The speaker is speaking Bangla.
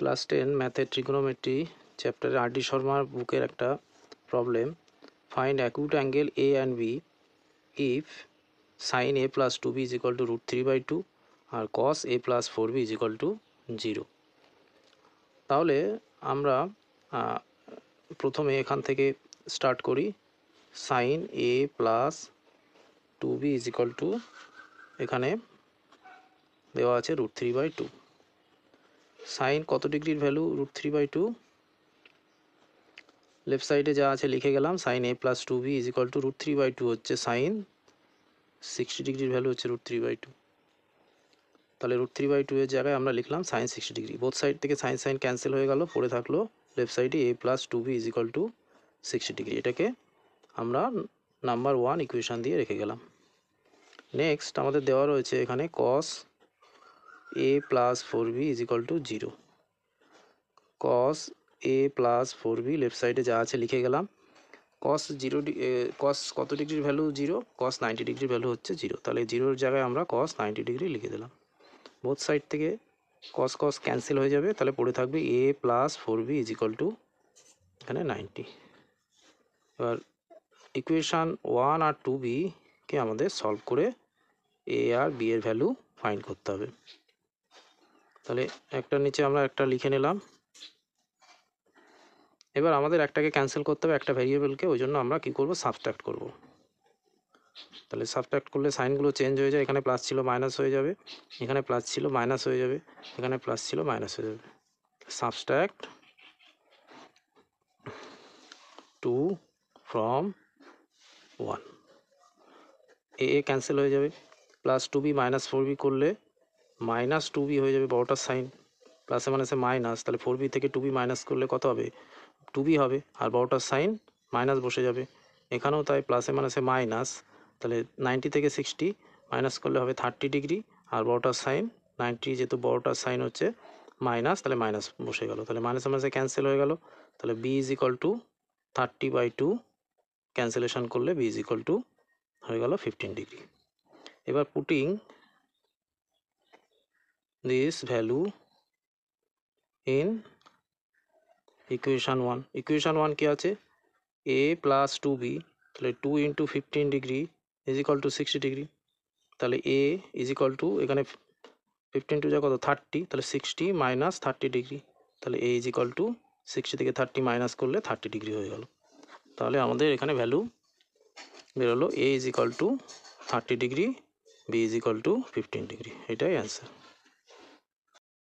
ক্লাস 10 ম্যাথের ট্রিগোনোমেট্রি চ্যাপ্টারে আর.ডি. শর্মার বুকের একটা problem. Find acute angle A and B if sine a plus 2b is equal to √3/2 আর cos a plus 4b is equal to 0। তাহলে আমরা প্রথমে এখান থেকে স্টার্ট করি। Sine a plus 2b is equal to এখানে দেওয়া আছে √3/2। সাইন কত ডিগ্রির ভ্যালু √3/2, লেফট সাইডে যা আছে লিখে গেলাম। Sine a plus 2b is equal to √3/2 হচ্ছে সাইন 60 ডিগ্রির ভ্যালু হচ্ছে √3/2। তাহলে √3/2 এর জায়গায় আমরা লিখলাম সাইন 60 ডিগ্রি। বোথ সাইড থেকে সাইন সাইন ক্যান্সেল হয়ে গেল, পড়ে থাকলো লেফট সাইডে a plus 2b is equal to 60 degree. এটাকে আমরা নাম্বার 1 ইকুয়েশান দিয়ে রেখে গেলাম। নেক্সট আমাদের দেওয়া রয়েছে এখানে cos a plus 4b is equal to 0। cos a plus 4b left সাইডে যা আছে লিখে গেলাম। cos কত ডিগ্রির ভ্যালু 0, cos 90 ডিগ্রির ভ্যালু হচ্ছে 0। তাহলে 0-র জায়গায় আমরা cos 90 ডিগ্রি লিখে দিলাম। বোথ সাইড থেকে cos ক্যান্সেল হয়ে যাবে, তাহলে পড়ে থাকবে a plus 4b is equal to এখানে 90। এবার ইকুয়েশান 1 আর 2b কে আমাদের সলভ করে a আর b এর ভ্যালু ফাইন্ড করতে হবে। তাহলে একটার নিচে আমরা একটা লিখে নিলাম। এবার আমাদের একটাকে ক্যান্সেল করতে হবে, একটা ভ্যারিয়েবলকে, ওই জন্য আমরা কী করব, সাবট্রাক্ট করব। তাহলে সাবট্রাক্ট করলে সাইনগুলো চেঞ্জ হয়ে যায়। এখানে প্লাস ছিল মাইনাস হয়ে যাবে, এখানে প্লাস ছিল মাইনাস হয়ে যাবে, এখানে প্লাস ছিল মাইনাস হয়ে যাবে। সাবট্রাক্ট 2 from 1, এ ক্যান্সেল হয়ে যাবে। প্লাস 2b মাইনাস 4b করলে মাইনাস 2b হয়ে যাবে, বড়টার সাইন প্লাসে মাইনাসে মাইনাস, তাহলে 4b থেকে 2b মাইনাস করলে কত হবে, 2b হবে, আর বড়টার সাইন মাইনাস বসে যাবে। এখানেও তাই, প্লাসে মাইনাসে মাইনাস, তাহলে 90 থেকে 60 মাইনাস করলে হবে 30 ডিগ্রি, আর বড়টার সাইন 90, যেহেতু বড়টার সাইন হচ্ছে মাইনাস, তাহলে মাইনাস বসে গেল, তাহলে মাইনাসে মাইনাসে ক্যান্সেল হয়ে গেল। তাহলে b is equal to 30/2 cancellation করলে b is equal to হয়ে গেল 15 ডিগ্রি। এবার putting this value in equation 1। Equation 1 কি আছে, a plus 2b, তাহলে 2 into 15 degree is equal to 60 degree. তাহলে a ইজ ইকাল টু এখানে 15 টু যা কত 30, তাহলে 60 মাইনাস 30 ডিগ্রি, তাহলে a ইজ ইকাল টু 60 থেকে 30 মাইনাস করলে 30 ডিগ্রি হয়ে গেল। তাহলে আমাদের এখানে ভ্যালু বেরোলো a is equal to 30 degree, b is equal to 15 degree. এটাই অ্যান্সার।